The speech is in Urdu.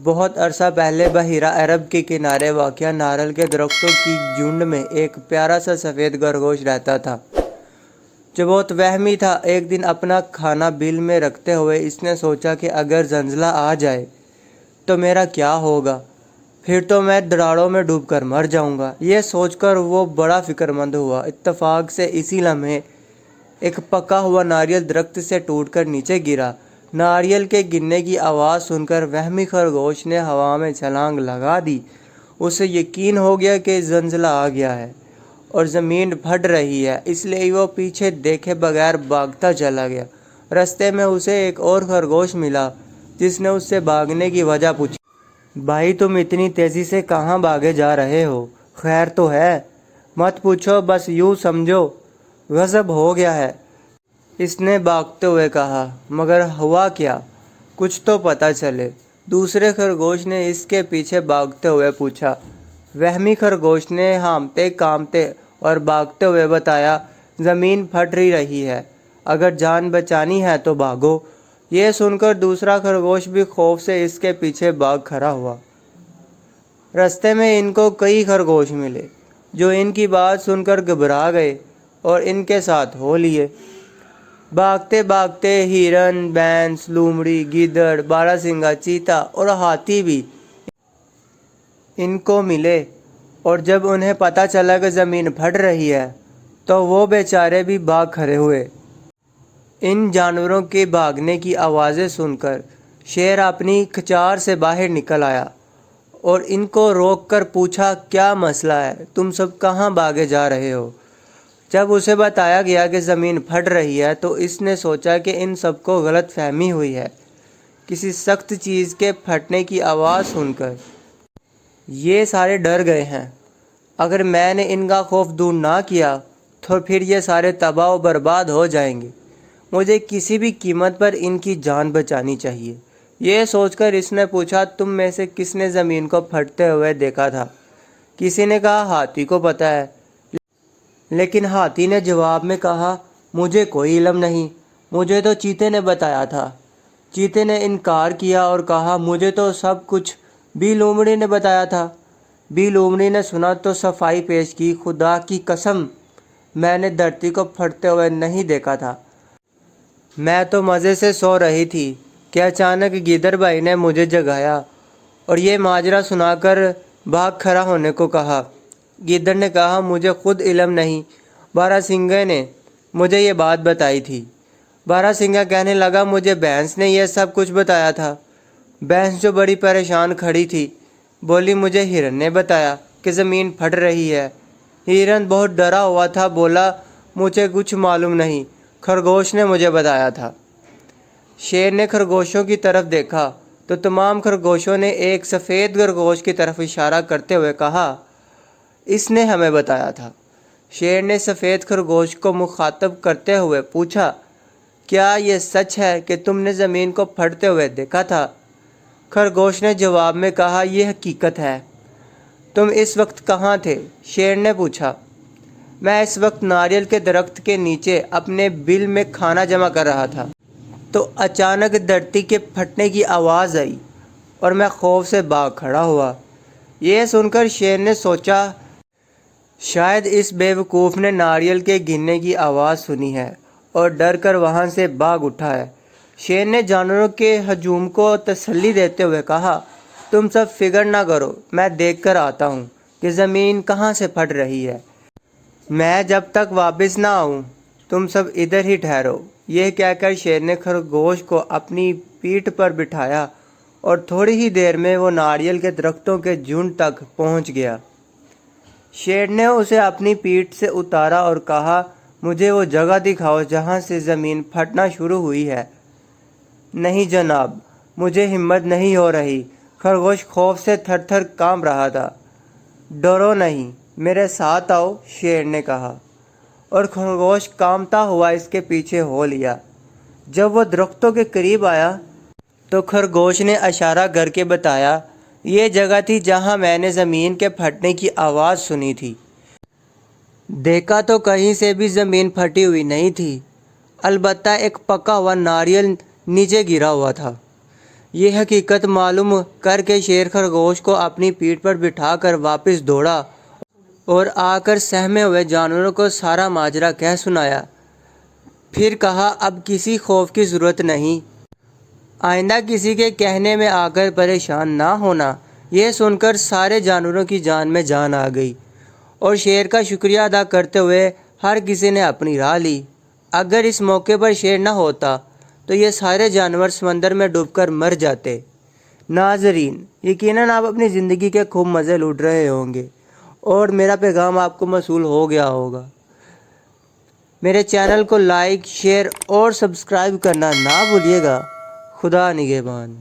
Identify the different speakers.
Speaker 1: بہت عرصہ پہلے بحیرہ عرب کے کنارے واقع ناریل کے درختوں کی جھنڈ میں ایک پیارا سا سفید خرگوش رہتا تھا جو بہت وہمی تھا۔ ایک دن اپنا کھانا بل میں رکھتے ہوئے اس نے سوچا کہ اگر زلزلہ آ جائے تو میرا کیا ہوگا، پھر تو میں دراڑوں میں ڈوب کر مر جاؤں گا۔ یہ سوچ کر وہ بڑا فکر مند ہوا۔ اتفاق سے اسی لمحے ایک پکا ہوا ناریل درخت سے ٹوٹ کر نیچے گرا۔ ناریل کے گرنے کی آواز سن کر وہمی خرگوش نے ہوا میں چھلانگ لگا دی۔ اسے یقین ہو گیا کہ زلزلہ آ گیا ہے اور زمین پھٹ رہی ہے، اس لیے وہ پیچھے دیکھے بغیر بھاگتا چلا گیا۔ راستے میں اسے ایک اور خرگوش ملا جس نے اس سے بھاگنے کی وجہ پوچھی۔ بھائی، تم اتنی تیزی سے کہاں بھاگے جا رہے ہو؟ خیر تو ہے؟ مت پوچھو، بس یوں سمجھو غضب ہو گیا ہے، اس نے بھاگتے ہوئے کہا۔ مگر ہوا کیا؟ کچھ تو پتہ چلے، دوسرے خرگوش نے اس کے پیچھے بھاگتے ہوئے پوچھا۔ وہمی خرگوش نے ہامتے کامتے اور بھاگتے ہوئے بتایا، زمین پھٹ رہی ہے، اگر جان بچانی ہے تو بھاگو۔ یہ سن کر دوسرا خرگوش بھی خوف سے اس کے پیچھے بھاگ کھڑا ہوا۔ راستے میں ان کو کئی خرگوش ملے جو ان کی بات سن کر گھبرا گئے اور ان کے ساتھ ہو لیے۔ بھاگتے بھاگتے ہرن، بھینس، لومڑی، گیدڑ، باراسنگا، چیتا اور ہاتھی بھی ان کو ملے، اور جب انہیں پتہ چلا کہ زمین پھٹ رہی ہے تو وہ بیچارے بھی بھاگ کھڑے ہوئے۔ ان جانوروں کے بھاگنے کی آوازیں سن کر شیر اپنی کھچار سے باہر نکل آیا اور ان کو روک کر پوچھا، کیا مسئلہ ہے؟ تم سب کہاں بھاگے جا رہے ہو؟ جب اسے بتایا گیا کہ زمین پھٹ رہی ہے تو اس نے سوچا کہ ان سب کو غلط فہمی ہوئی ہے۔ کسی سخت چیز کے پھٹنے کی آواز سن کر یہ سارے ڈر گئے ہیں۔ اگر میں نے ان کا خوف دور نہ کیا تو پھر یہ سارے تباہ و برباد ہو جائیں گے۔ مجھے کسی بھی قیمت پر ان کی جان بچانی چاہیے۔ یہ سوچ کر اس نے پوچھا، تم میں سے کس نے زمین کو پھٹتے ہوئے دیکھا تھا؟ کسی نے کہا، ہاتھی کو پتہ ہے، لیکن ہاتھی نے جواب میں کہا، مجھے کوئی علم نہیں، مجھے تو چیتے نے بتایا تھا۔ چیتے نے انکار کیا اور کہا، مجھے تو سب کچھ بی لومڑی نے بتایا تھا۔ بی لومڑی نے سنا تو صفائی پیش کی، خدا کی قسم میں نے دھرتی کو پھٹتے ہوئے نہیں دیکھا تھا، میں تو مزے سے سو رہی تھی کہ اچانک گیدڑ بھائی نے مجھے جگایا اور یہ ماجرا سنا کر بھاگ کھڑا ہونے کو کہا۔ گیدڑ نے کہا، مجھے خود علم نہیں، باراسنگا نے مجھے یہ بات بتائی تھی۔ باراسنگا کہنے لگا، مجھے بھینس نے یہ سب کچھ بتایا تھا۔ بھینس جو بڑی پریشان کھڑی تھی بولی، مجھے ہرن نے بتایا کہ زمین پھٹ رہی ہے۔ ہرن بہت ڈرا ہوا تھا، بولا، مجھے کچھ معلوم نہیں، خرگوش نے مجھے بتایا تھا۔ شیر نے خرگوشوں کی طرف دیکھا تو تمام خرگوشوں نے ایک سفید خرگوش کی طرف اشارہ کرتے ہوئے کہا، اس نے ہمیں بتایا تھا۔ شیر نے سفید خرگوش کو مخاطب کرتے ہوئے پوچھا، کیا یہ سچ ہے کہ تم نے زمین کو پھٹتے ہوئے دیکھا تھا؟ خرگوش نے جواب میں کہا، یہ حقیقت ہے۔ تم اس وقت کہاں تھے؟ شیر نے پوچھا۔ میں اس وقت ناریل کے درخت کے نیچے اپنے بل میں کھانا جمع کر رہا تھا تو اچانک دھرتی کے پھٹنے کی آواز آئی اور میں خوف سے بھاگ کھڑا ہوا۔ یہ سن کر شیر نے سوچا، شاید اس بے وقوف نے ناریل کے گرنے کی آواز سنی ہے اور ڈر کر وہاں سے بھاگ اٹھا ہے۔ شیر نے جانوروں کے ہجوم کو تسلی دیتے ہوئے کہا، تم سب فکر نہ کرو، میں دیکھ کر آتا ہوں کہ زمین کہاں سے پھٹ رہی ہے۔ میں جب تک واپس نہ آؤں تم سب ادھر ہی ٹھہرو۔ یہ کہہ کر شیر نے خرگوش کو اپنی پیٹھ پر بٹھایا اور تھوڑی ہی دیر میں وہ ناریل کے درختوں کے جھنڈ تک پہنچ گیا۔ شیر نے اسے اپنی پیٹھ سے اتارا اور کہا، مجھے وہ جگہ دکھاؤ جہاں سے زمین پھٹنا شروع ہوئی ہے۔ نہیں جناب، مجھے ہمت نہیں ہو رہی۔ خرگوش خوف سے تھر تھر کانپ رہا تھا۔ ڈرو نہیں، میرے ساتھ آؤ، شیر نے کہا، اور خرگوش کانپتا ہوا اس کے پیچھے ہو لیا۔ جب وہ درختوں کے قریب آیا تو خرگوش نے اشارہ کر کے بتایا، یہ جگہ تھی جہاں میں نے زمین کے پھٹنے کی آواز سنی تھی۔ دیکھا تو کہیں سے بھی زمین پھٹی ہوئی نہیں تھی، البتہ ایک پکا ہوا ناریل نیچے گرا ہوا تھا۔ یہ حقیقت معلوم کر کے شیر خرگوش کو اپنی پیٹھ پر بٹھا کر واپس دوڑا اور آ کر سہمے ہوئے جانوروں کو سارا ماجرا کہہ سنایا۔ پھر کہا، اب کسی خوف کی ضرورت نہیں، آئندہ کسی کے کہنے میں آ کر پریشان نہ ہونا۔ یہ سن کر سارے جانوروں کی جان میں جان آ گئی اور شیر کا شکریہ ادا کرتے ہوئے ہر کسی نے اپنی راہ لی۔ اگر اس موقع پر شیر نہ ہوتا تو یہ سارے جانور سمندر میں ڈوب کر مر جاتے۔ ناظرین، یقیناً آپ اپنی زندگی کے خوب مزے لوٹ رہے ہوں گے اور میرا پیغام آپ کو موصول ہو گیا ہوگا۔ میرے چینل کو لائک، شیئر اور سبسکرائب کرنا نہ بھولیے گا۔ خدا نگہبان۔